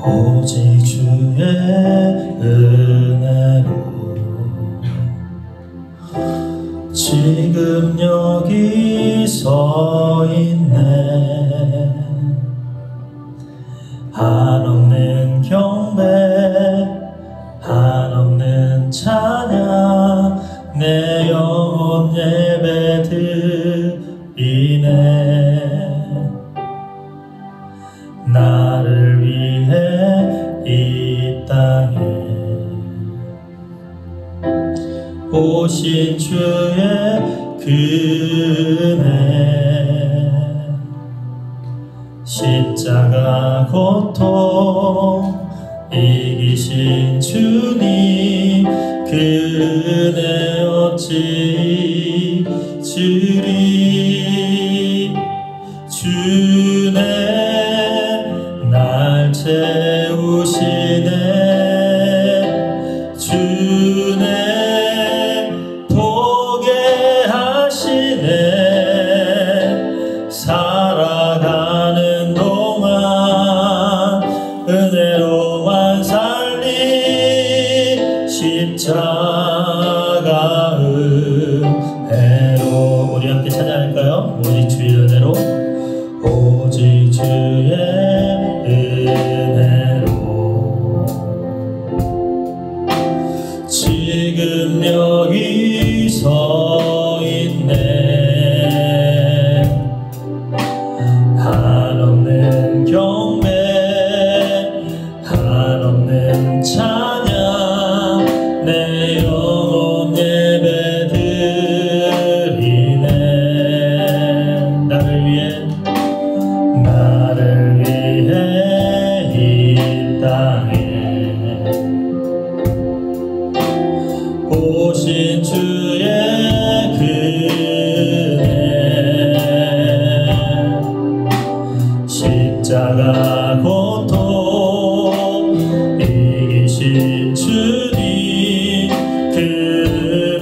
오직 주의 은혜로 지금 여기 서 있네. 한없는 경배, 한없는 찬양, 내 영혼 예배 드리네. 나를 위해 이 땅에 오신 주의 은혜, 십자가 고통 이기신 주님, 그 은혜 어찌 잊으리. 주네 날 채우시네. 주네 보게 하시네. 살아가는 동안 은혜로만 살리. 십자가 은혜로. 우리 함께 찬양할까요? 오직 주의 은혜로, 오직 주의 은혜로 지금 여기 서 있네. 한없는 경배, 한없는 찬양, 내 영혼 예배 드리네. 나를 위해, 나를 위해 이 땅에 오신 주의 은혜, 십자가 고통 이기신 주님, 그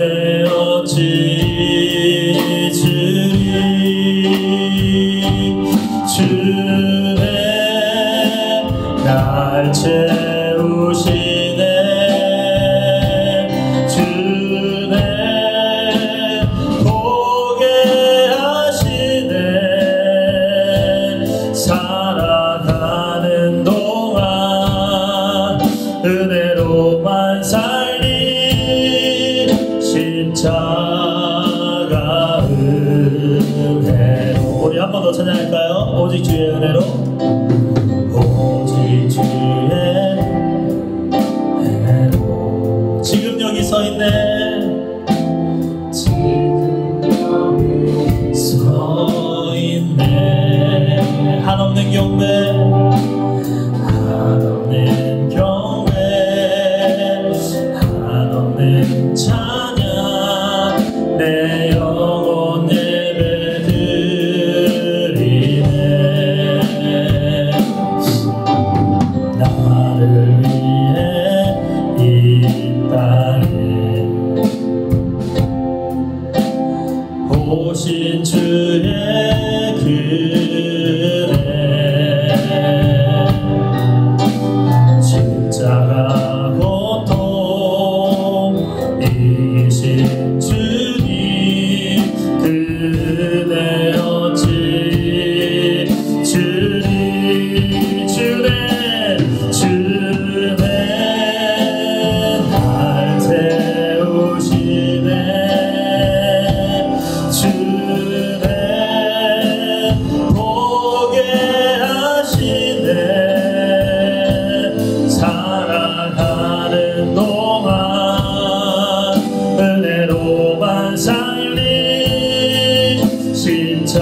은혜 어찌 잊으리. 주네 날 채우시네. 주네 보게 하시네. 살아가는 동안 은혜로만 살리. 십자가 은혜로. 우리 한 번 더 찬양할까요? 오직 주의 은혜로, 오직 주의 은혜로 지금 여기 서 있네. 지금 여기 서 있네. 한없는 경배, 한없는 경배, 한없는 찬양, 내 영혼 예배 드리네. 나를 위해 이 땅에 오신 주의 은혜, 십자가 고통 이기신 주님, 그 은혜 어찌 잊으리. 주네, 주네 날 채우시네. 주네 보게 하시네. 살아가는 동안 은혜로만 살리. 십자가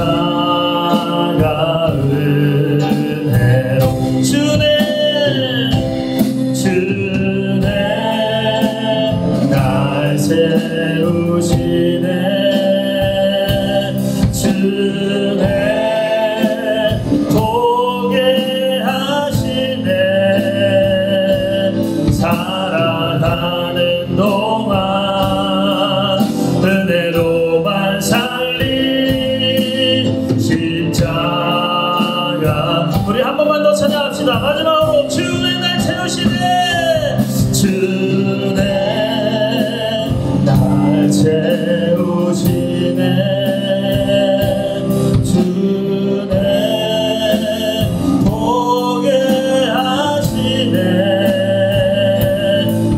은혜로. 주네, 주네 날 세우시네. 주네 보게 하시네. 살아가는 동안 은혜로만 살리. 십자가. 우리 한 번만 더 찬양합시다. 마지막으로 주님 채우시네. 주네 날 채우시네. 주네 보게 하시네.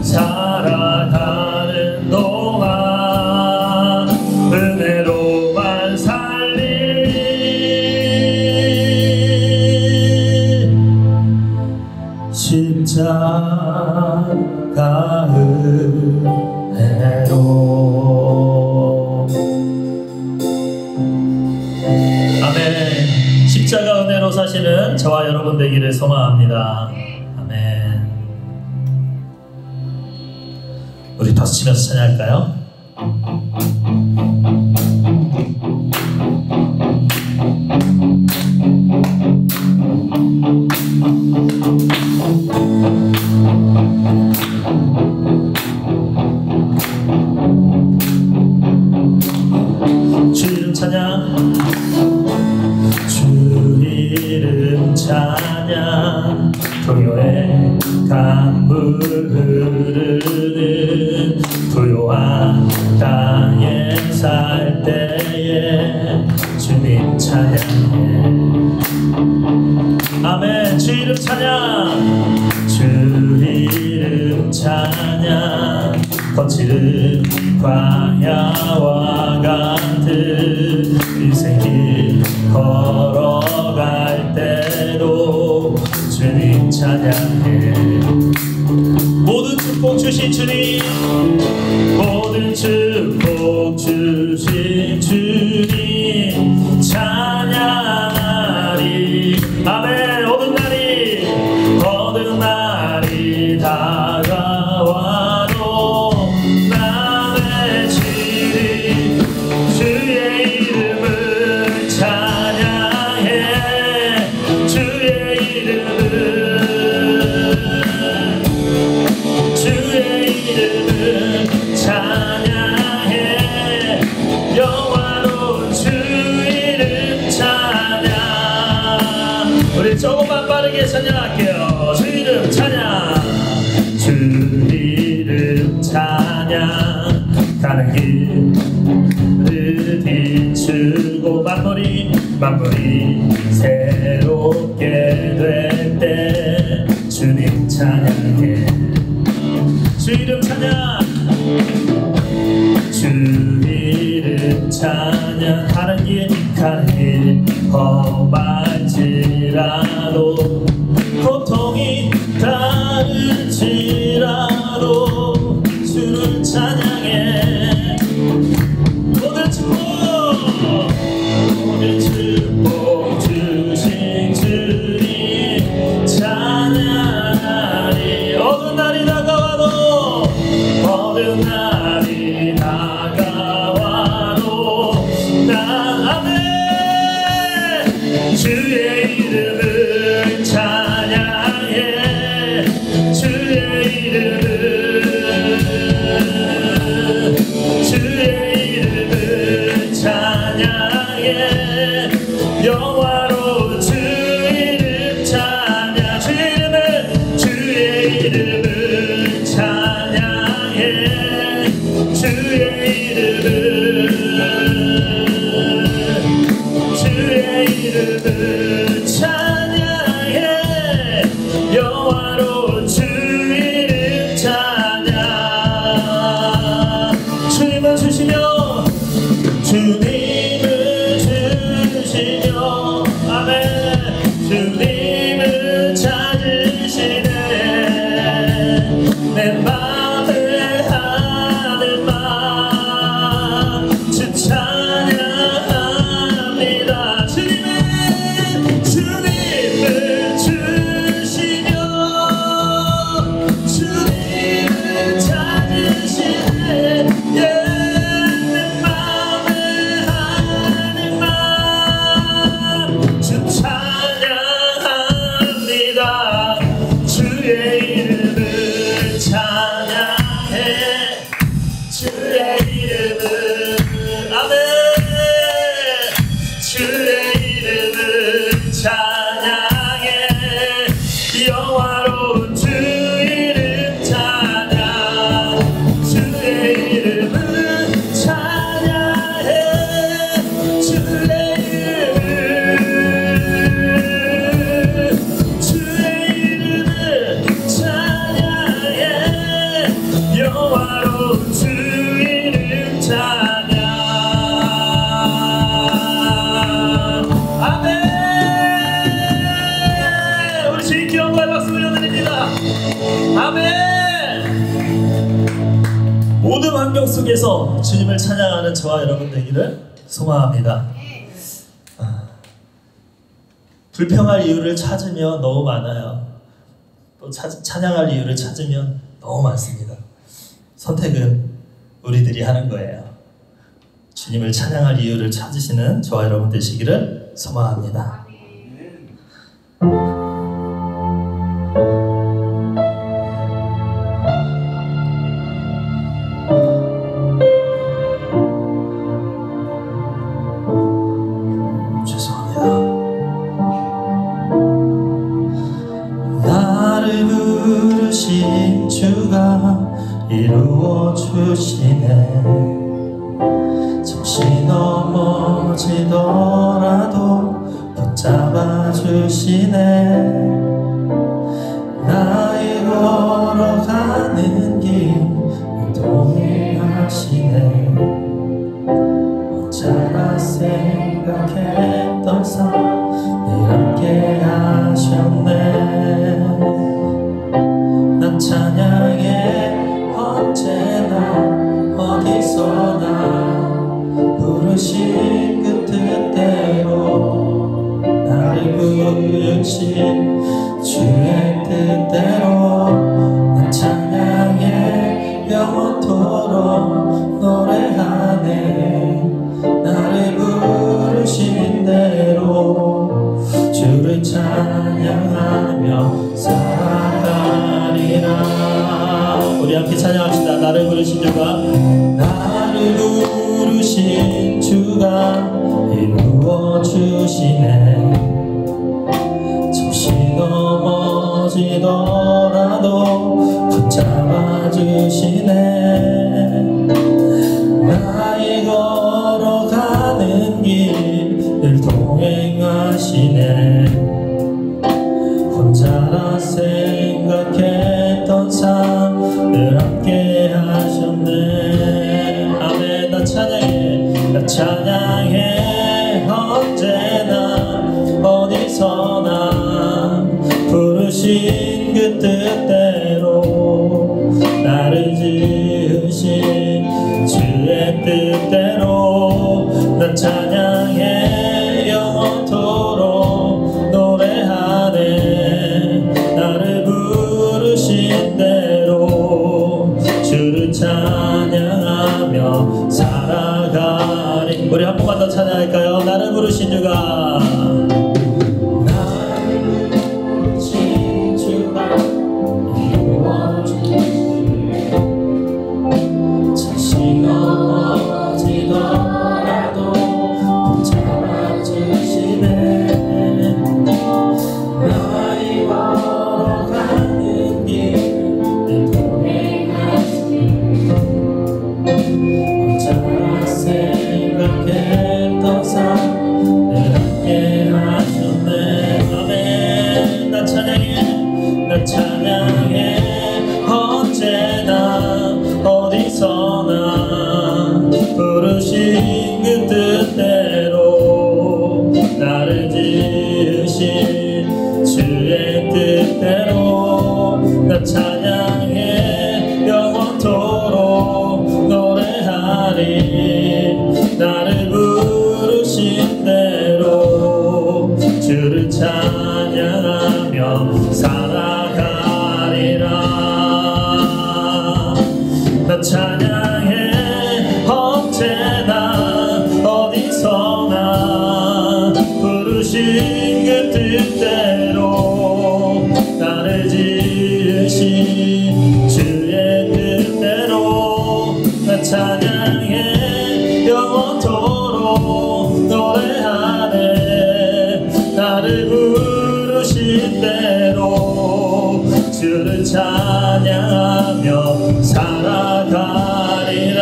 살아가는 동안 은혜로만 살리. 십자가 은혜로. 아멘. 십자가 은혜로 사시는 저와 여러분 되기를 소망합니다. 아멘. 우리 박수 치면서 찬양할까요? 주 이름 찬양. 주 이름 찬양. 부요의 강물 흐르는 부요한 땅에 살 때에 주님 찬양해. 아멘. 주 이름 찬양. 주 이름 찬양. 거칠은 광야와 같은 인생길 걸어갈 때도 주님 찬양해. 모든 축복 주신 주님, 모든 축복 주신 주님 찬양하리. 아멘. 모든 날이 다가와도 남의 질이 주의 이름을 찬양해. 주의 이름을 찬양해. 영화로운 주 이름 찬양. 우리 조금만 빠르게 찬양할게요. 주 이름 찬양. 주 이름 찬양. 가는 길을 비추고 만물이 새롭게 될 때 주님 찬양해. 주 이름 찬양. 주 이름 찬양. 가는 길 험할지라도 고통이 다를지라도 주를 찬양해. 모든 축복 주신 주님 찬양하리. 어느 날이 다가와도 나 아멘. 주의 이름을 찬양해. 주의 이름을 찬양해. 영화로운 주 이름 찬양. 주의 이름을 찬양해. 주의 이름을 찬양해. 영화로운 주 이름 찬양. 주님을 주시며 주님을 주시며 아멘. 주님을 찾으시네. 내 맘에 하는 맘 주 찬양합니다. 주님을 주시며 주님을 찾으시네. 내 맘에 하는 맘 주 찬양합니다. 주의 이름을 찬양해. 주의 이름을 아멘. 주의 이름을 찬양해. 영화로운 주 영광의 박수 올려드립니다. 아멘. 모든 환경 속에서 주님을 찬양하는 저와 여러분 되기를 소망합니다. 불평할 이유를 찾으면 너무 많아요. 또 찬양할 이유를 찾으면 너무 많습니다. 선택은 우리들이 하는 거예요. 주님을 찬양할 이유를 찾으시는 저와 여러분 되시기를 소망합니다. 주가 이루어 주시네. 잠시 넘어지더라도 붙잡아 주시네. 나의 걸어가는 길 동행하시네. 혼자라 생각했던 삶 늘 함께 하셨네. 찬양해 언제나 어디서나 부르신 그 뜻대로 나를 부르신 주의 뜻대로 난 찬양해 영원토록 노래하네. 나를 부르신 대로 주를 찬양하며 살아가리라. 우리 함께 찬양합시다. 나를 부르신 주가, 나를 부르신 주가 이루어 주시네. 잠시 넘어지더라도 붙잡아 주시네. 나의 걸어가는 길을 동행하시네. 혼자라 생각했던 삶 늘 함께 하셨네. 아멘. 나 찬양해 언제나 어디서나 부르신 그 뜻대로 나를 지으신 주의 뜻대로 난 찬양해 영원토록 노래하네. 나를 부르신 대로 주를 찬양하며 살아가리. 우리 한 번만 더 찬양할까요? 나를 부르신 주가, 나를 부르신 주가 이루어 주시네. 잠시 넘어지더라도 붙잡아 주시네. 나의 걸어가는 길을 동행하시네. 혼자라 생각했던 삶 늘 함께 하셨네. 아멘. 나 찬양해 언제나 어디서나 부르신 그 뜻대로 나를 지으신 주의 뜻대로 나 찬양해 영원토록 노래하리. 나를 부르신 대로 주를 찬양하며 살아가리라. 나 찬양해 언제나 어디서나 부르신 그 뜻대로 나를 지으신 주의 뜻대로 나 찬양해 영원토록 노래하네. 나를 부르신 대로 주를 찬양하며 살아가리라.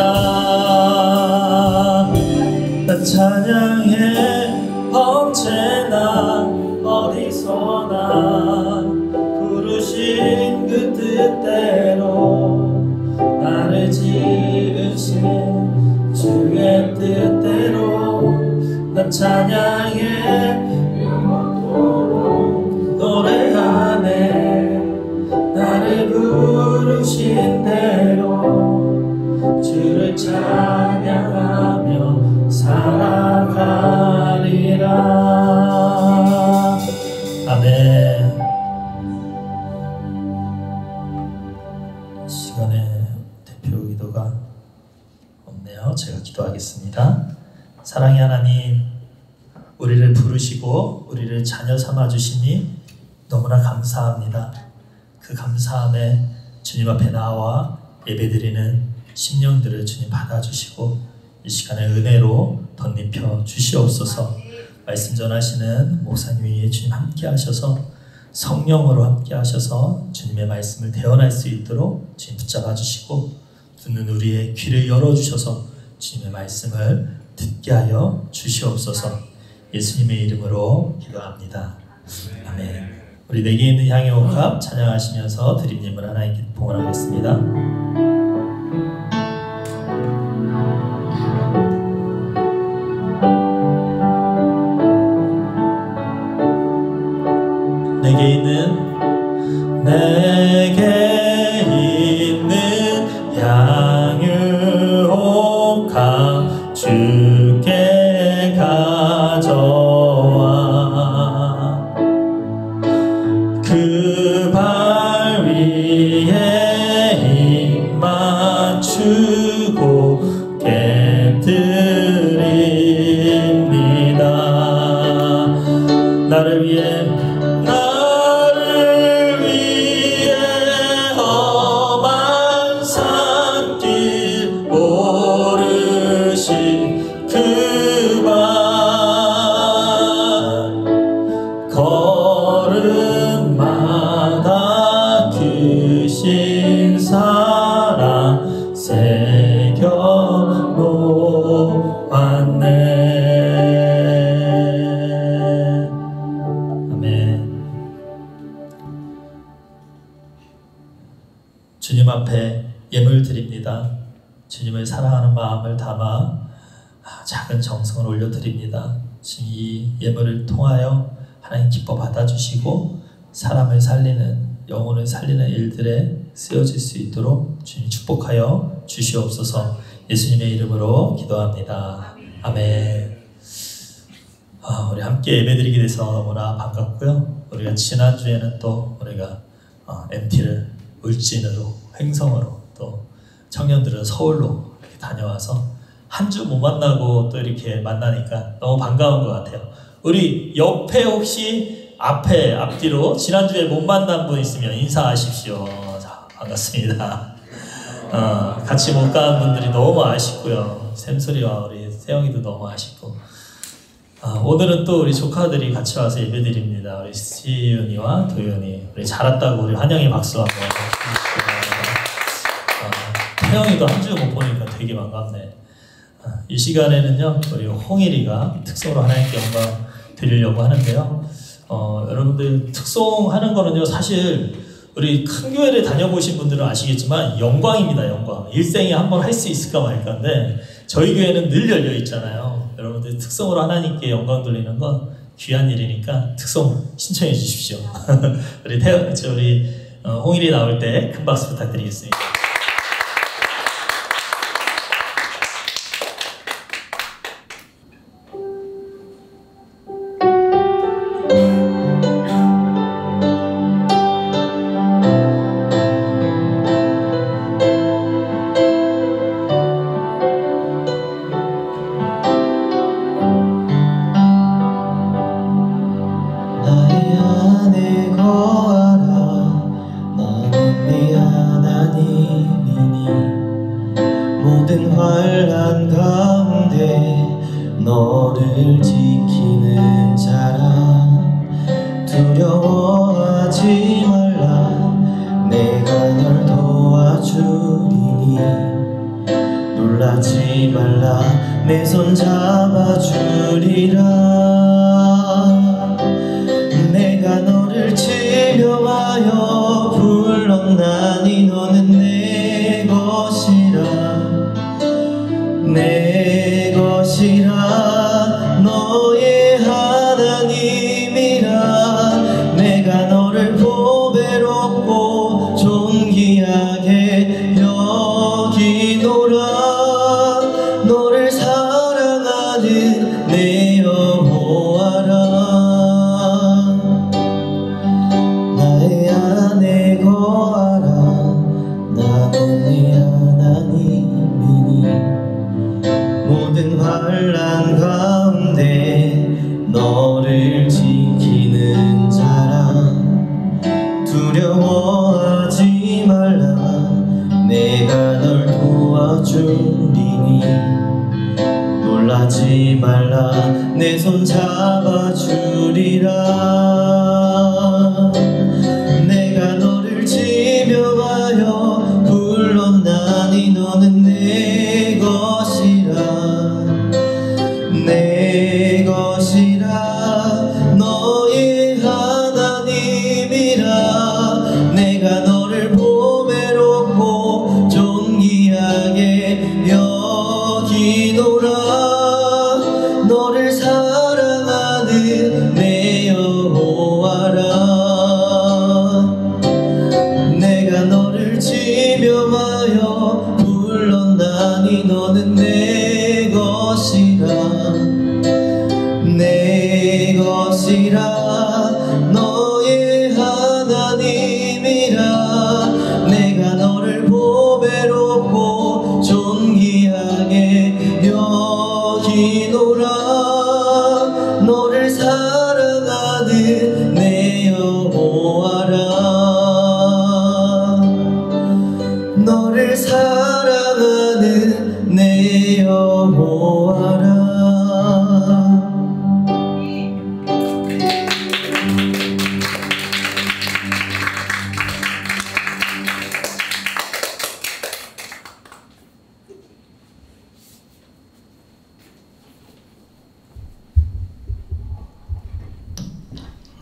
나 찬양해 언제나 어디서나 부르신 그 뜻대로 나를 지으신 주의 뜻대로 나 찬양해 영원토록 노래하네. 시간에 대표 기도가 없네요. 제가 기도하겠습니다. 사랑의 하나님, 우리를 부르시고 우리를 자녀 삼아 주시니 너무나 감사합니다. 그 감사함에 주님 앞에 나와 예배드리는 심령들을 주님 받아주시고 이 시간에 은혜로 덧입혀 주시옵소서. 말씀 전하시는 목사님 위에 주님 함께 하셔서 성령으로 함께 하셔서 주님의 말씀을 대언할 수 있도록 주님 붙잡아 주시고 듣는 우리의 귀를 열어주셔서 주님의 말씀을 듣게 하여 주시옵소서. 예수님의 이름으로 기도합니다. 아멘. 우리 내게 있는 향의 옥합 찬양하시면서 드림님을 하나님께 봉헌하겠습니다. 내게 있는 향유 옥합 주께 가져와 그 발 위에 입 맞추고 깨뜨립니다. 나를 위해 험한 산길 오르신 그 발 걸음마다 크신 사랑 새겨 놓았네. 주님 앞에 예물 드립니다. 주님을 사랑하는 마음을 담아 작은 정성을 올려드립니다. 주님 이 예물을 통하여 하나님 기뻐 받아주시고 사람을 살리는 영혼을 살리는 일들에 쓰여질 수 있도록 주님 축복하여 주시옵소서. 예수님의 이름으로 기도합니다. 아멘. 우리 함께 예배드리게 돼서 너무나 반갑고요. 우리가 지난주에는 또 우리가 MT를 울진으로 횡성으로 또 청년들은 서울로 이렇게 다녀와서 한 주 못 만나고 또 이렇게 만나니까 너무 반가운 것 같아요. 우리 옆에 혹시 앞뒤로 지난주에 못 만난 분 있으면 인사하십시오. 자, 반갑습니다. 같이 못 간 분들이 너무 아쉽고요. 샘소리와 우리 세영이도 너무 아쉽고 오늘은 또 우리 조카들이 같이 와서 예배드립니다. 우리 시윤이와 도윤이 우리 잘 왔다고 우리 환영의 박수 한번 해주시고 태영이도 한 주 못 보니까 되게 반갑네. 이 시간에는요 우리 홍일이가 특송으로 하나님께 영광 드리려고 하는데요. 여러분들 특송하는 거는요 사실 우리 큰 교회를 다녀보신 분들은 아시겠지만 영광입니다. 영광. 일생에 한 번 할 수 있을까 말까인데 저희 교회는 늘 열려 있잖아요. 여러분들 특송으로 하나님께 영광 돌리는 건 귀한 일이니까 특송 신청해 주십시오. 우리 홍일이 나올 때 큰 박수 부탁드리겠습니다. 너를 지키는 자라 두려워하지 말라 내가 널 도와주리니 놀라지 말라 내 손 잡아주리라 내가 너를 치료하여 불렀나니 너는 내 것이라 내 것이라 너의 하나님이라 내가 너를 보배롭고 존귀하게 여기노라 너를 사랑하는 내 여호와라 나의 안에 거하라 두려워하지 말라 내가 널 도와주리니 놀라지 말라 내 손 잡아주리라 내가 너를 지명하여 불렀나니 너는 내 것이라 내 것이라 너의 하나님이라 내가 너를 보배롭고 존귀하게 여기노라 너를 사랑하는 내 여호와라 내가 너를 지명하여 불렀나니 너는 내 것이라 내 것이라 너의 하나님이라 내가 너를 보배롭고 존귀하게 여기노라 너를 사랑하는 내 여호와라 너를 사랑하는 내 여호와라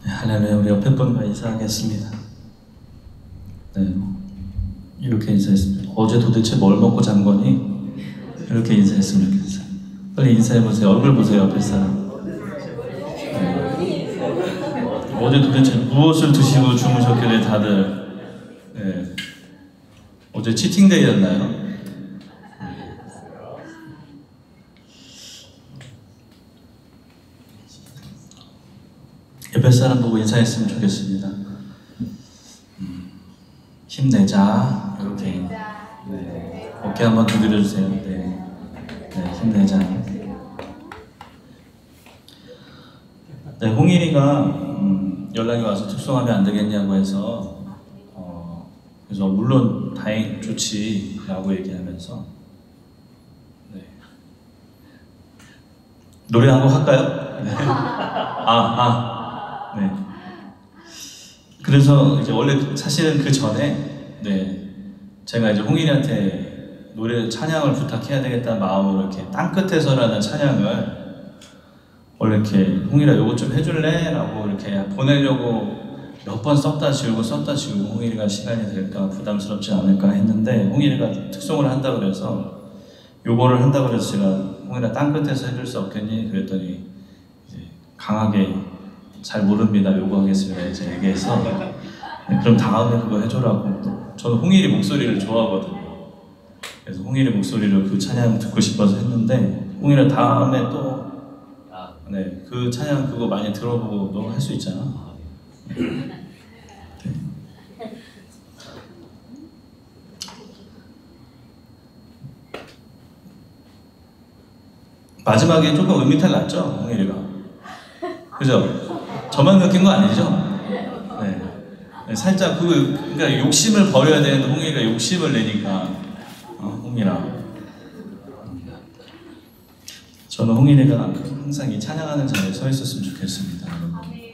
할렐루야. 우리 옆에 분과 인사하겠습니다. 네, 이렇게 인사했습니다. 어제 도대체 뭘 먹고 잔 거니? 이렇게 인사했으면 좋겠어요. 빨리 인사해보세요. 얼굴 보세요. 옆에 사람. 네. 어제 도대체 무엇을 드시고 주무셨길래 다들 네. 어제 치팅데이였나요? 옆에 사람 보고 인사했으면 좋겠습니다. 힘내자. 이렇게 네. 어깨 한번 두드려주세요. 네. 네, 힘내자. 네, 홍일이가 연락이 와서 특송하면 안 되겠냐고 해서 그래서 물론 다행 좋지라고 얘기하면서 네. 노래 한 곡 할까요? 네. 네. 그래서 이제 원래 사실은 그 전에 네 제가 이제 홍일이한테 노래 찬양을 부탁해야 되겠다는 마음으로 이렇게 땅끝에서라는 찬양을 원래 이렇게 홍일아 요거 좀 해줄래? 라고 이렇게 보내려고 몇 번 썼다 지우고 홍일이가 시간이 될까 부담스럽지 않을까 했는데 홍일이가 특송을 한다 그래서 요거를 한다 그래서 제가 홍일아 땅끝에서 해줄 수 없겠니? 그랬더니 이제 강하게 잘 모릅니다. 요거 하겠습니다. 이제 얘기해서 네, 그럼 다음에 그거 해줘라고. 저는 홍일이 목소리를 좋아하거든요. 그래서 홍일이 목소리를 그 찬양 듣고 싶어서 했는데 홍일아 다음에 또 네, 그 찬양 그거 많이 들어보고 너 할 수 있잖아. 네. 마지막에 조금 음이탈 났죠? 홍일이가. 그죠? 저만 느낀 거 아니죠? 네. 네, 살짝 그러니까 욕심을 버려야 되는데 홍일이가 욕심을 내니까 홍일아. 저는 홍일이가 항상 이 찬양하는 자리에 서 있었으면 좋겠습니다.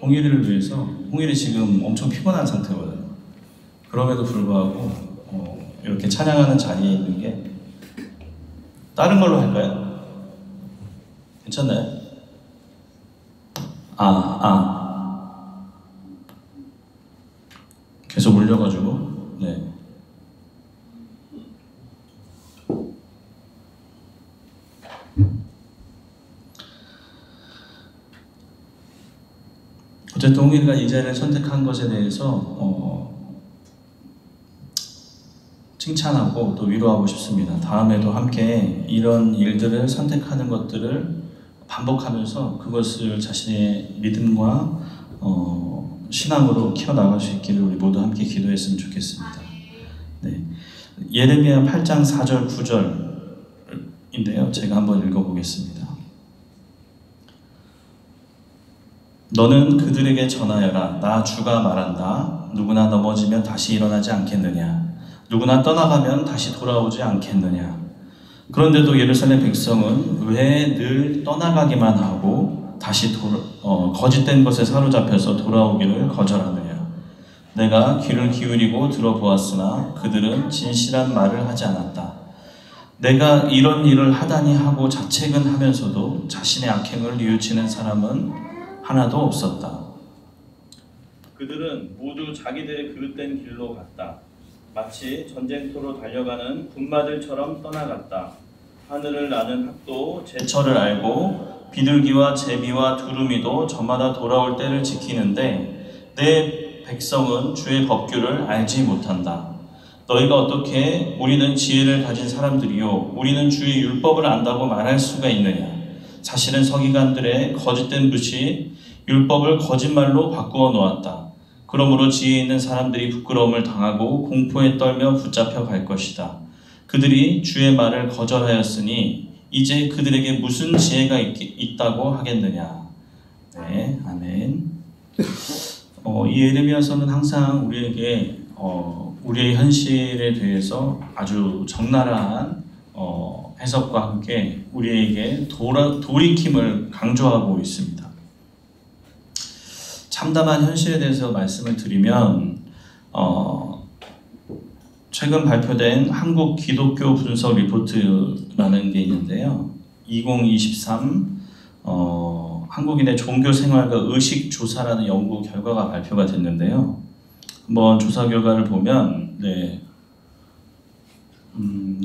홍일이를 위해서 홍일이 지금 엄청 피곤한 상태거든요. 그럼에도 불구하고 이렇게 찬양하는 자리에 있는 게 다른 걸로 할까요? 괜찮나요? 계속 울려가지고 네. 어쨌든 홍일이가 이 자리를 선택한 것에 대해서 칭찬하고 또 위로하고 싶습니다. 다음에도 함께 이런 일들을 선택하는 것들을 반복하면서 그것을 자신의 믿음과 신앙으로 키워나갈 수 있기를 우리 모두 함께 기도했으면 좋겠습니다. 네. 예레미야 8장 4절 9절인데요. 제가 한번 읽어보겠습니다. 너는 그들에게 전하여라. 나 주가 말한다. 누구나 넘어지면 다시 일어나지 않겠느냐. 누구나 떠나가면 다시 돌아오지 않겠느냐. 그런데도 예루살렘 백성은 왜 늘 떠나가기만 하고 다시 거짓된 것에 사로잡혀서 돌아오기를 거절하느냐. 내가 귀를 기울이고 들어보았으나 그들은 진실한 말을 하지 않았다. 내가 이런 일을 하다니 하고 자책은 하면서도 자신의 악행을 뉘우치는 사람은 하나도 없었다. 그들은 모두 자기들의 그릇된 길로 갔다. 마치 전쟁터로 달려가는 군마들처럼 떠나갔다. 하늘을 나는 학도 제철을 알고 비둘기와 제비와 두루미도 저마다 돌아올 때를 지키는데 내 백성은 주의 법규를 알지 못한다. 너희가 어떻게 우리는 지혜를 가진 사람들이요 우리는 주의 율법을 안다고 말할 수가 있느냐. 사실은 서기관들의 거짓된 붓이 율법을 거짓말로 바꾸어 놓았다. 그러므로 지혜 있는 사람들이 부끄러움을 당하고 공포에 떨며 붙잡혀 갈 것이다. 그들이 주의 말을 거절하였으니 이제 그들에게 무슨 지혜가 있다고 하겠느냐. 네, 아멘. 이 예레미야서는 항상 우리에게 우리의 현실에 대해서 아주 적나라한 해석과 함께 우리에게 돌이킴을 강조하고 있습니다. 참담한 현실에 대해서 말씀을 드리면 최근 발표된 한국 기독교 분석 리포트라는 게 있는데요. 2023 한국인의 종교 생활과 의식 조사라는 연구 결과가 발표가 됐는데요. 한번 조사 결과를 보면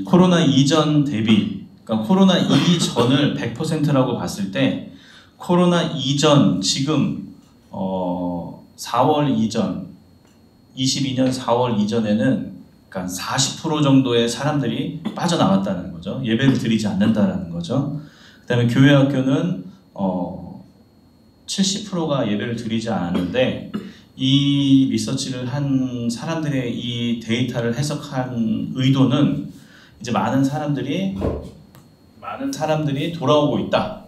코로나 이전 대비, 그러니까 코로나 이전을 100%라고 봤을 때 코로나 이전 지금 4월 이전 22년 4월 이전에는 그러니까 40% 정도의 사람들이 빠져나갔다는 거죠. 예배를 드리지 않는다라는 거죠. 그 다음에 교회 학교는 70%가 예배를 드리지 않았는데 이 리서치를 한 사람들의 이 데이터를 해석한 의도는 이제 많은 사람들이 돌아오고 있다,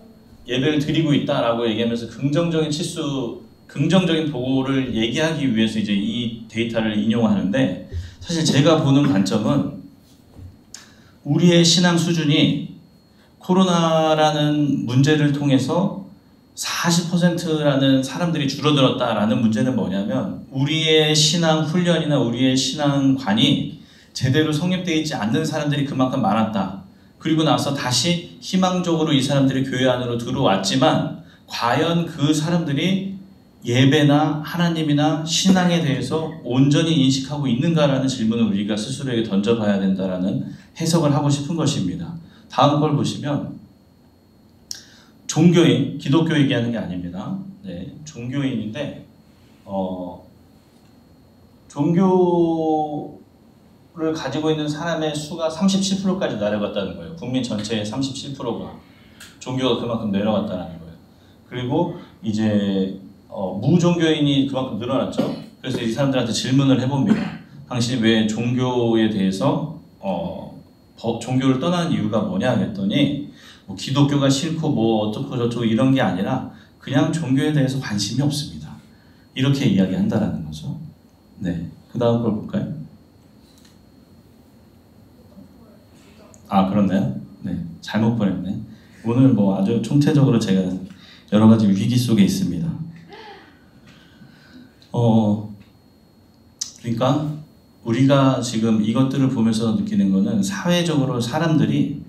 예배를 드리고 있다라고 얘기하면서 긍정적인 보고를 얘기하기 위해서 이제 이 데이터를 인용하는데, 사실 제가 보는 관점은 우리의 신앙 수준이 코로나라는 문제를 통해서 40%라는 사람들이 줄어들었다라는 문제는 뭐냐면 우리의 신앙 훈련이나 우리의 신앙관이 제대로 성립되어 있지 않는 사람들이 그만큼 많았다. 그리고 나서 다시 희망적으로 이 사람들이 교회 안으로 들어왔지만 과연 그 사람들이 예배나 하나님이나 신앙에 대해서 온전히 인식하고 있는가라는 질문을 우리가 스스로에게 던져봐야 된다라는 해석을 하고 싶은 것입니다. 다음 걸 보시면 종교인, 기독교 얘기하는 게 아닙니다. 네, 종교인인데 종교를 가지고 있는 사람의 수가 37%까지 내려갔다는 거예요. 국민 전체의 37%가 종교가 그만큼 내려갔다는 거예요. 그리고 이제 무종교인이 그만큼 늘어났죠. 그래서 이 사람들한테 질문을 해봅니다. 당신이 왜 종교에 대해서 종교를 떠나는 이유가 뭐냐 했더니 뭐 기독교가 싫고 뭐 어떻고 저쩌고 이런 게 아니라 그냥 종교에 대해서 관심이 없습니다. 이렇게 이야기한다라는 거죠. 네, 그 다음 걸 볼까요? 아, 그렇네요. 네, 잘못 보냈네. 오늘 뭐 아주 총체적으로 제가 여러 가지 위기 속에 있습니다. 그러니까 우리가 지금 이것들을 보면서 느끼는 거는 사회적으로 사람들이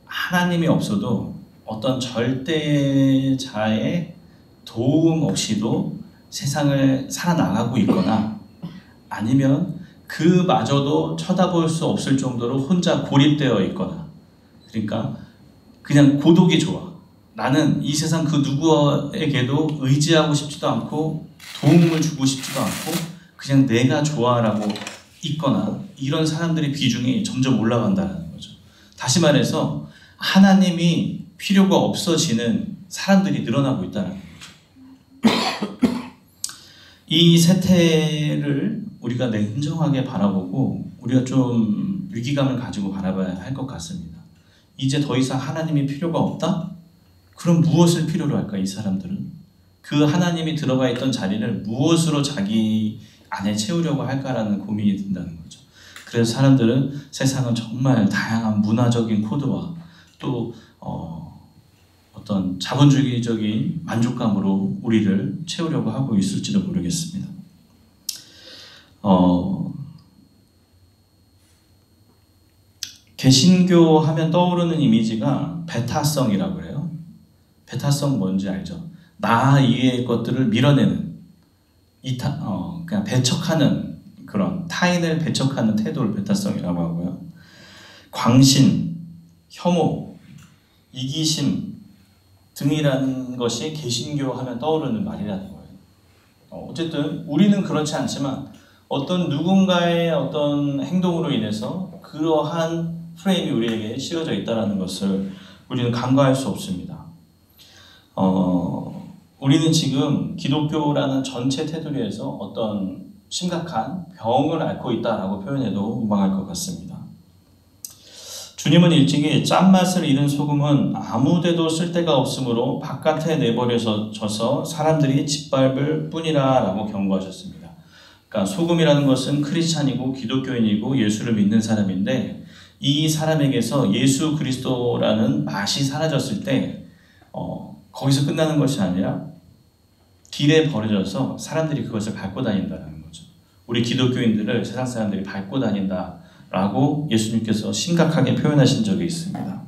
하나님이 없어도 어떤 절대자의 도움 없이도 세상을 살아나가고 있거나 아니면 그마저도 쳐다볼 수 없을 정도로 혼자 고립되어 있거나, 그러니까 그냥 고독이 좋아. 나는 이 세상 그 누구에게도 의지하고 싶지도 않고 도움을 주고 싶지도 않고 그냥 내가 좋아라고 있거나, 이런 사람들의 비중이 점점 올라간다는 거죠. 다시 말해서 하나님이 필요가 없어지는 사람들이 늘어나고 있다는 거죠. 이 세태를 우리가 냉정하게 바라보고 우리가 좀 위기감을 가지고 바라봐야 할 것 같습니다. 이제 더 이상 하나님이 필요가 없다? 그럼 무엇을 필요로 할까, 이 사람들은? 그 하나님이 들어가 있던 자리를 무엇으로 자기 안에 채우려고 할까라는 고민이 든다는 거죠. 그래서 사람들은 세상은 정말 다양한 문화적인 코드와 또 어떤 자본주의적인 만족감으로 우리를 채우려고 하고 있을지도 모르겠습니다. 개신교 하면 떠오르는 이미지가 배타성이라고 그래요. 배타성 뭔지 알죠? 나 이외의 것들을 밀어내는, 그냥 배척하는, 그런 타인을 배척하는 태도를 배타성이라고 하고요. 광신, 혐오, 이기심 등이라는 것이 개신교 하면 떠오르는 말이라는 거예요. 어쨌든 우리는 그렇지 않지만 어떤 누군가의 어떤 행동으로 인해서 그러한 프레임이 우리에게 씌워져 있다는 것을 우리는 간과할 수 없습니다. 우리는 지금 기독교라는 전체 테두리에서 어떤 심각한 병을 앓고 있다라고 표현해도 무방할 것 같습니다. 주님은 일찍이 짠맛을 잃은 소금은 아무데도 쓸데가 없으므로 바깥에 내버려져서 사람들이 짓밟을 뿐이라 라고 경고하셨습니다. 그러니까 소금이라는 것은 크리스찬이고 기독교인이고 예수를 믿는 사람인데, 이 사람에게서 예수 그리스도라는 맛이 사라졌을 때 거기서 끝나는 것이 아니라 길에 버려져서 사람들이 그것을 밟고 다닌다는 거죠. 우리 기독교인들을 세상 사람들이 밟고 다닌다라고 예수님께서 심각하게 표현하신 적이 있습니다.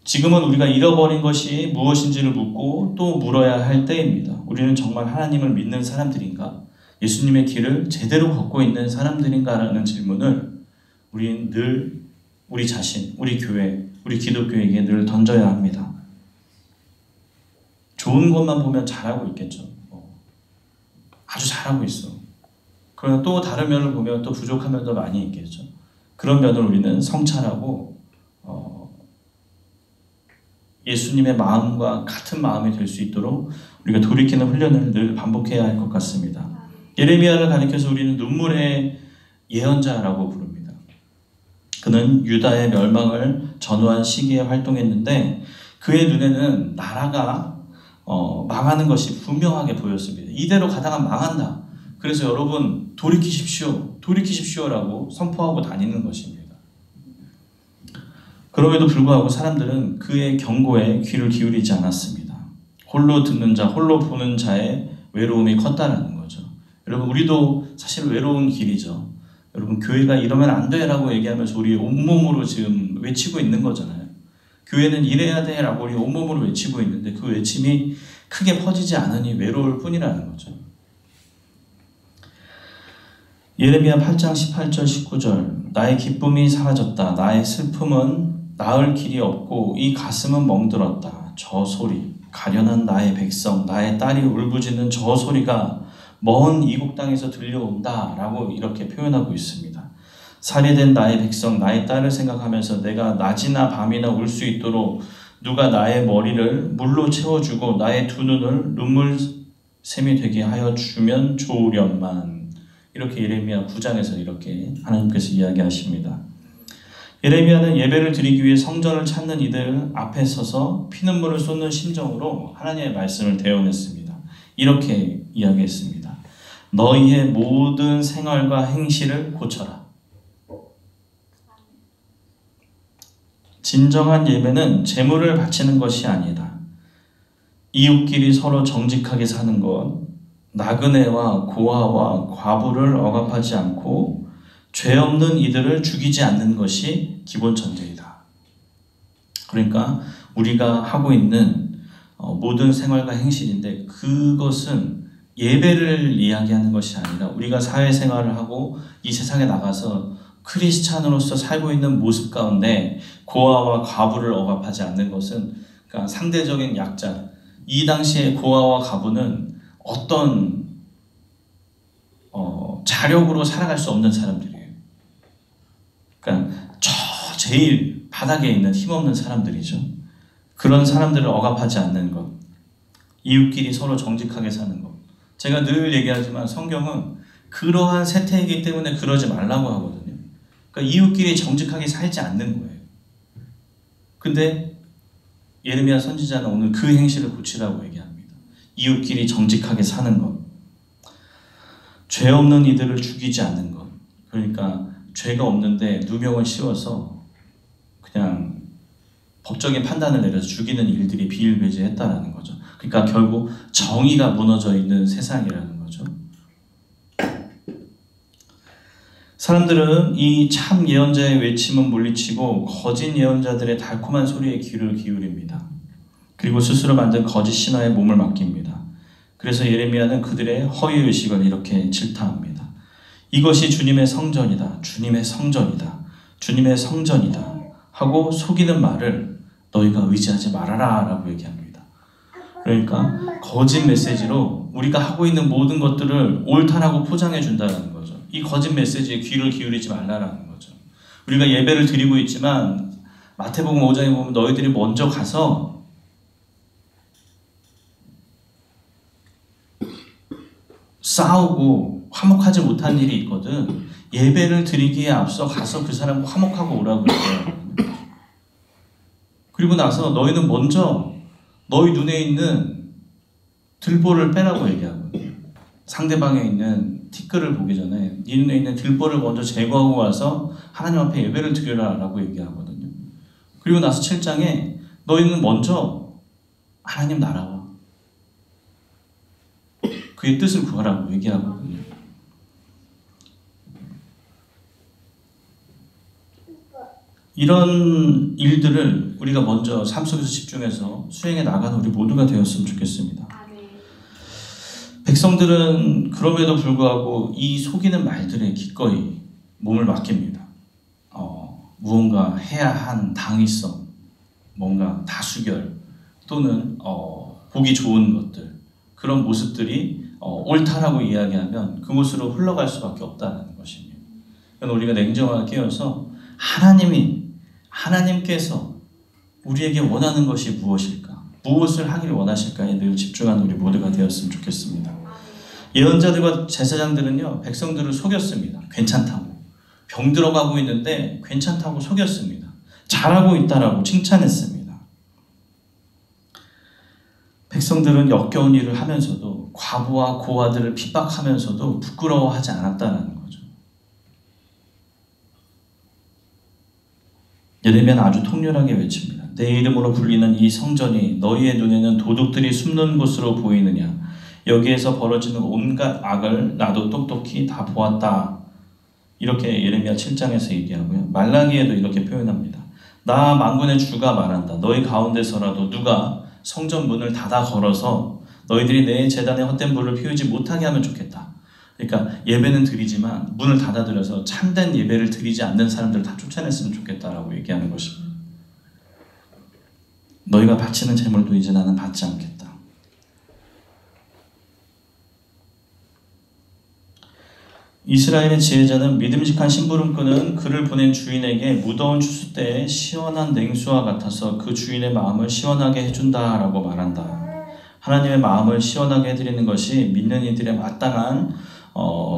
지금은 우리가 잃어버린 것이 무엇인지를 묻고 또 물어야 할 때입니다. 우리는 정말 하나님을 믿는 사람들인가? 예수님의 길을 제대로 걷고 있는 사람들인가라는 질문을 우리는 늘 우리 자신, 우리 교회, 우리 기독교에게 늘 던져야 합니다. 좋은 것만 보면 잘하고 있겠죠. 아주 잘하고 있어. 그러나 또 다른 면을 보면 또 부족한 면도 많이 있겠죠. 그런 면을 우리는 성찰하고 예수님의 마음과 같은 마음이 될 수 있도록 우리가 돌이키는 훈련을 늘 반복해야 할 것 같습니다. 예레미야를 가리켜서 우리는 눈물의 예언자라고 부릅니다. 그는 유다의 멸망을 전후한 시기에 활동했는데 그의 눈에는 나라가 망하는 것이 분명하게 보였습니다. 이대로 가다가 망한다. 그래서 여러분 돌이키십시오. 돌이키십시오라고 선포하고 다니는 것입니다. 그럼에도 불구하고 사람들은 그의 경고에 귀를 기울이지 않았습니다. 홀로 듣는 자, 홀로 보는 자의 외로움이 컸다라는 거죠. 여러분 우리도 사실 외로운 길이죠. 여러분 교회가 이러면 안 돼라고 얘기하면서 우리 온몸으로 지금 외치고 있는 거잖아요. 교회는 이래야 돼라고 우리 온몸으로 외치고 있는데 그 외침이 크게 퍼지지 않으니 외로울 뿐이라는 거죠. 예레미야 8장 18절 19절 나의 기쁨이 사라졌다. 나의 슬픔은 나을 길이 없고 이 가슴은 멍들었다. 저 소리, 가련한 나의 백성, 나의 딸이 울부짖는 저 소리가 먼 이국 땅에서 들려온다 라고 이렇게 표현하고 있습니다. 살해된 나의 백성, 나의 딸을 생각하면서 내가 낮이나 밤이나 울 수 있도록 누가 나의 머리를 물로 채워주고 나의 두 눈을 눈물샘이 되게 하여 주면 좋으련만. 이렇게 예레미야 9장에서 이렇게 하나님께서 이야기하십니다. 예레미야는 예배를 드리기 위해 성전을 찾는 이들 앞에 서서 피눈물을 쏟는 심정으로 하나님의 말씀을 대언했습니다. 이렇게 이야기했습니다. 너희의 모든 생활과 행실을 고쳐라. 진정한 예배는 제물을 바치는 것이 아니다. 이웃끼리 서로 정직하게 사는 것, 나그네와 고아와 과부를 억압하지 않고 죄 없는 이들을 죽이지 않는 것이 기본 전제이다. 그러니까 우리가 하고 있는 모든 생활과 행실인데 그것은 예배를 이야기하는 것이 아니라 우리가 사회생활을 하고 이 세상에 나가서 크리스찬으로서 살고 있는 모습 가운데 고아와 과부를 억압하지 않는 것은 그러니까 상대적인 약자, 이 당시에 고아와 과부는 어떤 자력으로 살아갈 수 없는 사람들이에요. 그러니까 제일 바닥에 있는 힘없는 사람들이죠. 그런 사람들을 억압하지 않는 것, 이웃끼리 서로 정직하게 사는 것. 제가 늘 얘기하지만 성경은 그러한 세태이기 때문에 그러지 말라고 하거든요. 그러니까 이웃끼리 정직하게 살지 않는 거예요. 근데 예레미야 선지자는 오늘 그 행실을 고치라고 얘기합니다. 이웃끼리 정직하게 사는 것, 죄 없는 이들을 죽이지 않는 것. 그러니까 죄가 없는데 누명을 씌워서 그냥 법적인 판단을 내려서 죽이는 일들이 비일비재했다라는 거죠. 그러니까 결국 정의가 무너져 있는 세상이라는 거죠. 사람들은 이 참 예언자의 외침은 물리치고 거짓 예언자들의 달콤한 소리에 귀를 기울입니다. 그리고 스스로 만든 거짓 신화에 몸을 맡깁니다. 그래서 예레미야는 그들의 허위의식을 이렇게 질타합니다. 이것이 주님의 성전이다. 주님의 성전이다. 주님의 성전이다. 하고 속이는 말을 너희가 의지하지 말아라 라고 얘기합니다. 그러니까 거짓 메시지로 우리가 하고 있는 모든 것들을 옳다라고 포장해 준다는 거죠. 이 거짓 메시지에 귀를 기울이지 말라라는 거죠. 우리가 예배를 드리고 있지만 마태복음 5장에 보면 너희들이 먼저 가서 싸우고 화목하지 못한 일이 있거든. 예배를 드리기에 앞서 가서 그 사람과 화목하고 오라고 그래요. 그리고 나서 너희는 먼저 너희 눈에 있는 들보를 빼라고 얘기하거든요. 상대방에 있는 티끌을 보기 전에 네 눈에 있는 들보를 먼저 제거하고 와서 하나님 앞에 예배를 드리라라고 얘기하거든요. 그리고 나서 7장에 너희는 먼저 하나님 나라와 그의 뜻을 구하라고 얘기하거든요. 이런 일들을 우리가 먼저 삶 속에서 집중해서 수행해 나가는 우리 모두가 되었으면 좋겠습니다. 백성들은 그럼에도 불구하고 이 속이는 말들에 기꺼이 몸을 맡깁니다. 무언가 해야 한 당위성, 뭔가 다수결 또는 보기 좋은 것들, 그런 모습들이 옳다라고 이야기하면 그곳으로 흘러갈 수밖에 없다는 것입니다. 우리가 냉정하게 깨어서 하나님께서 우리에게 원하는 것이 무엇일까? 무엇을 하기를 원하실까에 늘 집중하는 우리 모두가 되었으면 좋겠습니다. 예언자들과 제사장들은요, 백성들을 속였습니다. 괜찮다고. 병들어가고 있는데 괜찮다고 속였습니다. 잘하고 있다라고 칭찬했습니다. 백성들은 역겨운 일을 하면서도 과부와 고아들을 핍박하면서도 부끄러워하지 않았다는 거죠. 예레미야는 아주 통렬하게 외칩니다. 내 이름으로 불리는 이 성전이 너희의 눈에는 도둑들이 숨는 곳으로 보이느냐? 여기에서 벌어지는 온갖 악을 나도 똑똑히 다 보았다. 이렇게 예레미야 7장에서 얘기하고요. 말라기에도 이렇게 표현합니다. 나 만군의 주가 말한다. 너희 가운데서라도 누가 성전 문을 닫아 걸어서 너희들이 내 제단에 헛된 불을 피우지 못하게 하면 좋겠다. 그러니까 예배는 드리지만 문을 닫아들여서 참된 예배를 드리지 않는 사람들을 다 쫓아냈으면 좋겠다라고 얘기하는 것입니다. 너희가 바치는 제물도 이제 나는 받지 않겠다. 이스라엘의 지혜자는 믿음직한 심부름꾼은 그를 보낸 주인에게 무더운 추수 때에 시원한 냉수와 같아서 그 주인의 마음을 시원하게 해준다라고 말한다. 하나님의 마음을 시원하게 해드리는 것이 믿는 이들의 마땅한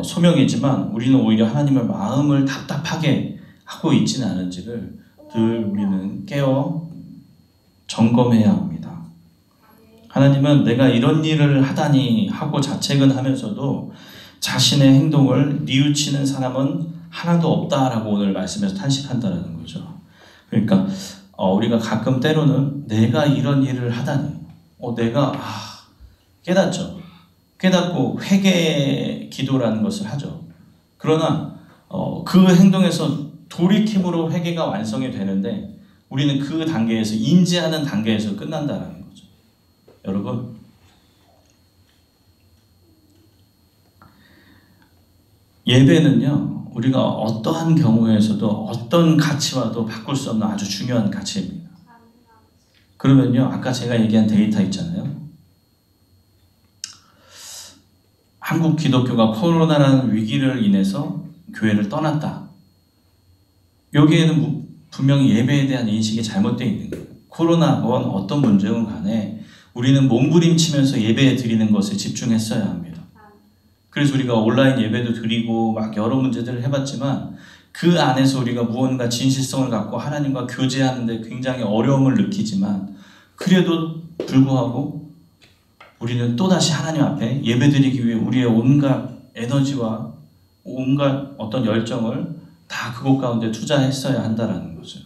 소명이지만 우리는 오히려 하나님의 마음을 답답하게 하고 있지는 않은지를 늘 우리는 깨어 점검해야 합니다. 하나님은 내가 이런 일을 하다니 하고 자책은 하면서도 자신의 행동을 뉘우치는 사람은 하나도 없다라고 오늘 말씀에서 탄식한다는 거죠. 그러니까 우리가 가끔 때로는 내가 이런 일을 하다니 내가 깨닫죠. 깨닫고 회개 기도라는 것을 하죠. 그러나 그 행동에서 돌이킴으로 회개가 완성이 되는데 우리는 그 단계에서 인지하는 단계에서 끝난다는 거죠. 여러분, 예배는요, 우리가 어떠한 경우에서도 어떤 가치와도 바꿀 수 없는 아주 중요한 가치입니다. 그러면요, 아까 제가 얘기한 데이터 있잖아요. 한국 기독교가 코로나라는 위기를 인해서 교회를 떠났다. 여기에는 분명히 예배에 대한 인식이 잘못되어 있는 거예요. 코로나건 어떤 문제건 간에 우리는 몸부림치면서 예배 드리는 것에 집중했어야 합니다. 그래서 우리가 온라인 예배도 드리고 막 여러 문제들을 해봤지만 그 안에서 우리가 무언가 진실성을 갖고 하나님과 교제하는데 굉장히 어려움을 느끼지만 그래도 불구하고 우리는 또다시 하나님 앞에 예배드리기 위해 우리의 온갖 에너지와 온갖 어떤 열정을 다 그곳 가운데 투자했어야 한다라는 거죠.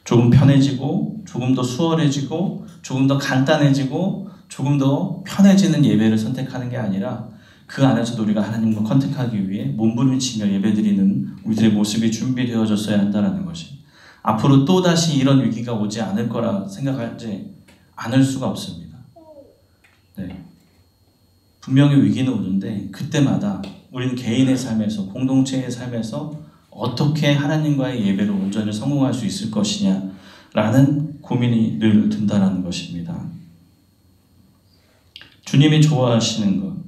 조금 편해지고 조금 더 수월해지고 조금 더 간단해지고 조금 더 편해지는 예배를 선택하는 게 아니라 그 안에서도 우리가 하나님과 컨택하기 위해 몸부림치며 예배드리는 우리들의 모습이 준비되어졌어야 한다는 것이, 앞으로 또다시 이런 위기가 오지 않을 거라 생각하지 않을 수가 없습니다. 네. 분명히 위기는 오는데 그때마다 우리는 개인의 삶에서, 공동체의 삶에서 어떻게 하나님과의 예배를 온전히 성공할 수 있을 것이냐라는 고민이 늘 든다는 것입니다. 주님이 좋아하시는 것,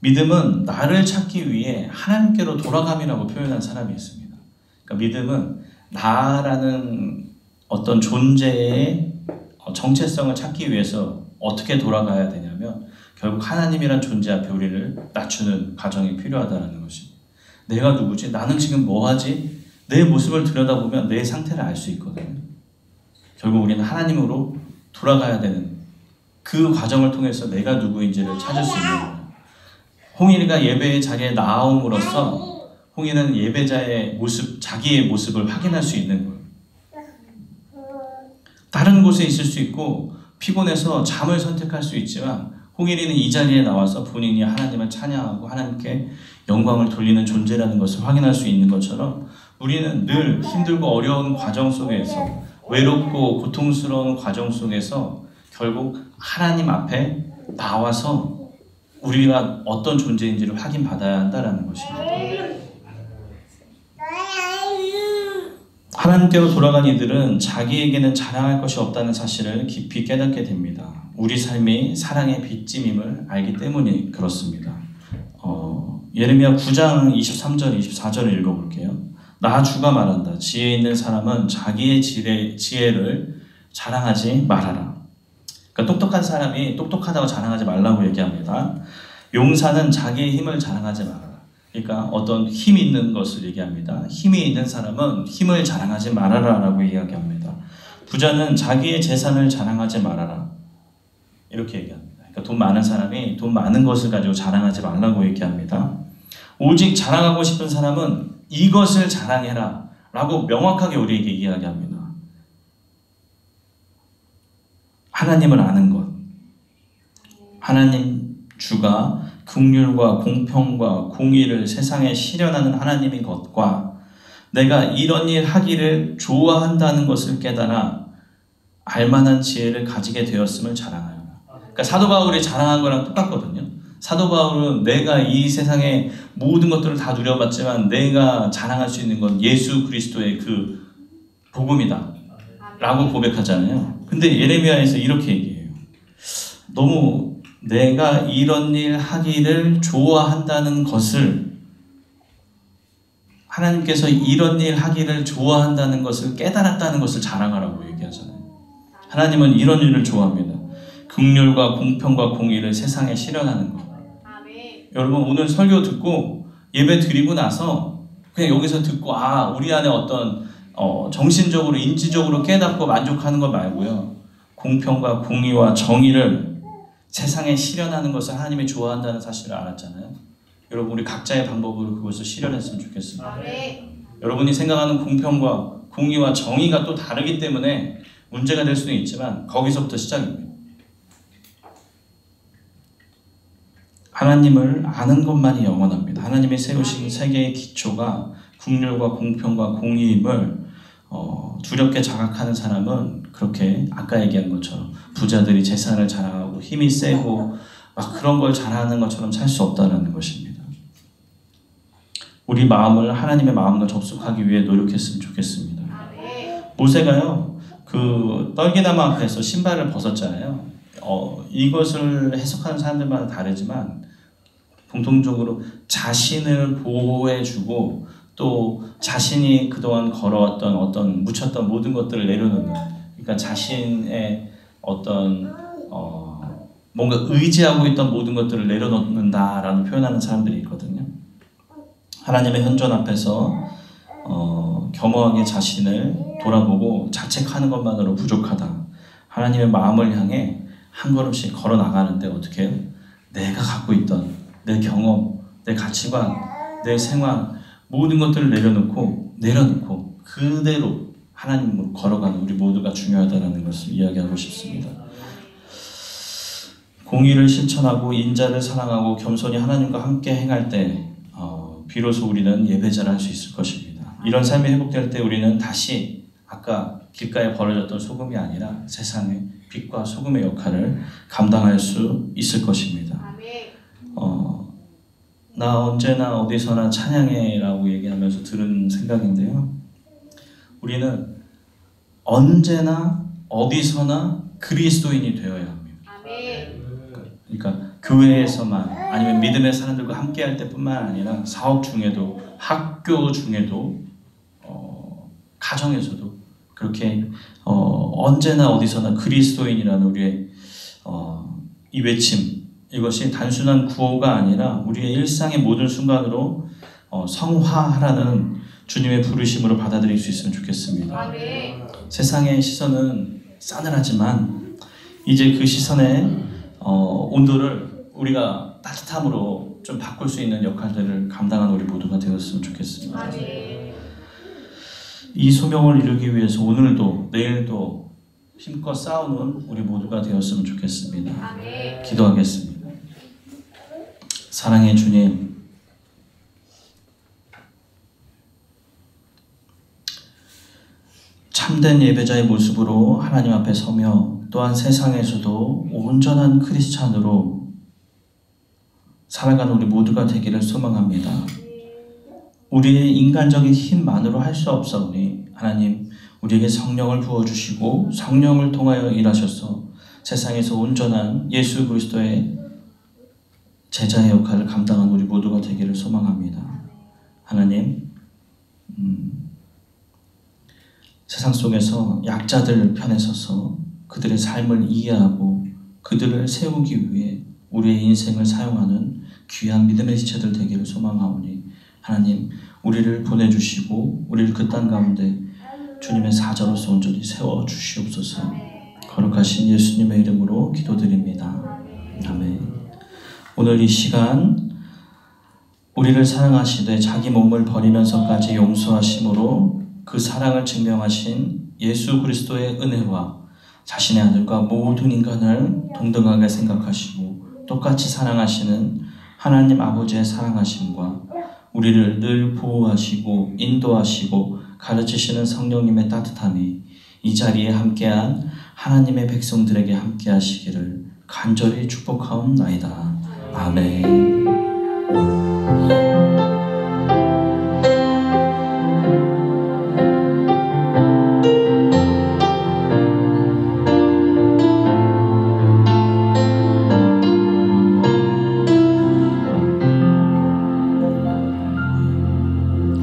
믿음은 나를 찾기 위해 하나님께로 돌아감이라고 표현한 사람이 있습니다. 그러니까 믿음은 나라는 어떤 존재의 정체성을 찾기 위해서 어떻게 돌아가야 되냐면 결국 하나님이란 존재 앞에 우리를 낮추는 과정이 필요하다는 것입니다. 내가 누구지? 나는 지금 뭐하지? 내 모습을 들여다보면 내 상태를 알 수 있거든요. 결국 우리는 하나님으로 돌아가야 되는 그 과정을 통해서 내가 누구인지를 찾을 수 있는 거예요. 홍일이가 예배의 자리에 나옴으로써 홍일은 예배자의 모습, 자기의 모습을 확인할 수 있는 거예요. 다른 곳에 있을 수 있고 피곤해서 잠을 선택할 수 있지만 홍일이는 이 자리에 나와서 본인이 하나님을 찬양하고 하나님께 영광을 돌리는 존재라는 것을 확인할 수 있는 것처럼 우리는 늘 힘들고 어려운 과정 속에서, 외롭고 고통스러운 과정 속에서 결국 하나님 앞에 나와서 우리가 어떤 존재인지를 확인받아야 한다는 것입니다. 하나님께로 돌아간 이들은 자기에게는 자랑할 것이 없다는 사실을 깊이 깨닫게 됩니다. 우리 삶이 사랑의 빚짐임을 알기 때문에 그렇습니다. 예레미야 9장 23절 24절을 읽어볼게요. 나 주가 말한다. 지혜 있는 사람은 자기의 지혜를 자랑하지 말아라. 그러니까 똑똑한 사람이 똑똑하다고 자랑하지 말라고 얘기합니다. 용사는 자기의 힘을 자랑하지 말아라. 그러니까 어떤 힘이 있는 것을 얘기합니다. 힘이 있는 사람은 힘을 자랑하지 말아라 라고 이야기합니다. 부자는 자기의 재산을 자랑하지 말아라. 이렇게 얘기합니다. 그러니까 돈 많은 사람이 돈 많은 것을 가지고 자랑하지 말라고 얘기합니다. 오직 자랑하고 싶은 사람은 이것을 자랑해라 라고 명확하게 우리에게 이야기합니다. 하나님을 아는 것, 하나님 주가 긍휼과 공평과 공의를 세상에 실현하는 하나님인 것과 내가 이런 일 하기를 좋아한다는 것을 깨달아 알만한 지혜를 가지게 되었음을 자랑하여. 그러니까 사도 바울이 자랑한 거랑 똑같거든요. 사도 바울은 내가 이 세상의 모든 것들을 다 누려봤지만 내가 자랑할 수 있는 건 예수 그리스도의 그 복음이다 라고 고백하잖아요. 근데 예레미야에서 이렇게 얘기해요. 너무 내가 이런 일 하기를 좋아한다는 것을, 하나님께서 이런 일 하기를 좋아한다는 것을 깨달았다는 것을 자랑하라고 얘기하잖아요. 하나님은 이런 일을 좋아합니다. 긍휼과 공평과 공의를 세상에 실현하는 것. 여러분 오늘 설교 듣고 예배 드리고 나서 그냥 여기서 듣고 우리 안에 어떤 정신적으로 인지적으로 깨닫고 만족하는 것 말고요. 공평과 공의와 정의를 세상에 실현하는 것을 하나님이 좋아한다는 사실을 알았잖아요. 여러분 우리 각자의 방법으로 그것을 실현했으면 좋겠습니다. 여러분이 생각하는 공평과 공의와 정의가 또 다르기 때문에 문제가 될 수는 있지만 거기서부터 시작입니다. 하나님을 아는 것만이 영원합니다. 하나님이 세우신 세계의 기초가 긍휼과 공평과 공의임을 두렵게 자각하는 사람은 그렇게 아까 얘기한 것처럼 부자들이 재산을 자랑하고 힘이 세고 막 그런 걸 자랑하는 것처럼 살 수 없다는 것입니다. 우리 마음을 하나님의 마음과 접속하기 위해 노력했으면 좋겠습니다. 모세가요, 그 떨기나무 앞에서 신발을 벗었잖아요. 이것을 해석하는 사람들마다 다르지만 공통적으로 자신을 보호해주고 또 자신이 그동안 걸어왔던 어떤 묻혔던 모든 것들을 내려놓는, 그러니까 자신의 어떤 뭔가 의지하고 있던 모든 것들을 내려놓는다라는 표현하는 사람들이 있거든요. 하나님의 현존 앞에서 겸허하게 자신을 돌아보고 자책하는 것만으로 부족하다. 하나님의 마음을 향해 한 걸음씩 걸어 나가는데 어떻게 해요? 내가 갖고 있던 내 경험, 내 가치관, 내 생활 모든 것들을 내려놓고 그대로 하나님으로 걸어가는 우리 모두가 중요하다는 것을 이야기하고 싶습니다. 공의를 실천하고 인자를 사랑하고 겸손히 하나님과 함께 행할 때 비로소 우리는 예배자를 할 수 있을 것입니다. 이런 삶이 회복될 때 우리는 다시 아까 길가에 버려졌던 소금이 아니라 세상의 빛과 소금의 역할을 감당할 수 있을 것입니다. 나 언제나 어디서나 찬양해 라고 얘기하면서 들은 생각인데요. 우리는 언제나 어디서나 그리스도인이 되어야 합니다. 그러니까 교회에서만 아니면 믿음의 사람들과 함께 할 때뿐만 아니라 사업 중에도 학교 중에도 가정에서도 그렇게 언제나 어디서나 그리스도인이라는 우리의 이 외침, 이것이 단순한 구호가 아니라 우리의 일상의 모든 순간으로 성화하라는 주님의 부르심으로 받아들일 수 있으면 좋겠습니다. 세상의 시선은 싸늘하지만 이제 그 시선의 온도를 우리가 따뜻함으로 좀 바꿀 수 있는 역할들을 감당하는 우리 모두가 되었으면 좋겠습니다. 이 소명을 이루기 위해서 오늘도 내일도 힘껏 싸우는 우리 모두가 되었으면 좋겠습니다. 기도하겠습니다. 사랑의 주님, 참된 예배자의 모습으로 하나님 앞에 서며 또한 세상에서도 온전한 크리스찬으로 살아가는 우리 모두가 되기를 소망합니다. 우리의 인간적인 힘만으로 할 수 없사오니 하나님 우리에게 성령을 부어주시고 성령을 통하여 일하셔서 세상에서 온전한 예수 그리스도의 제자의 역할을 감당한 우리 모두가 되기를 소망합니다. 하나님, 세상 속에서 약자들 편에 서서 그들의 삶을 이해하고 그들을 세우기 위해 우리의 인생을 사용하는 귀한 믿음의 지체들 되기를 소망하오니 하나님, 우리를 보내주시고 우리를 그 땅 가운데 주님의 사자로서 온전히 세워주시옵소서. 거룩하신 예수님의 이름으로 기도드립니다. 아멘. 오늘 이 시간 우리를 사랑하시되 자기 몸을 버리면서까지 용서하심으로 그 사랑을 증명하신 예수 그리스도의 은혜와 자신의 아들과 모든 인간을 동등하게 생각하시고 똑같이 사랑하시는 하나님 아버지의 사랑하심과 우리를 늘 보호하시고 인도하시고 가르치시는 성령님의 따뜻함이 이 자리에 함께한 하나님의 백성들에게 함께 하시기를 간절히 축복하옵나이다. 아멘.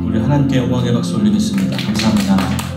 우리 하나님께 영광의 박수 올리겠습니다. 감사합니다.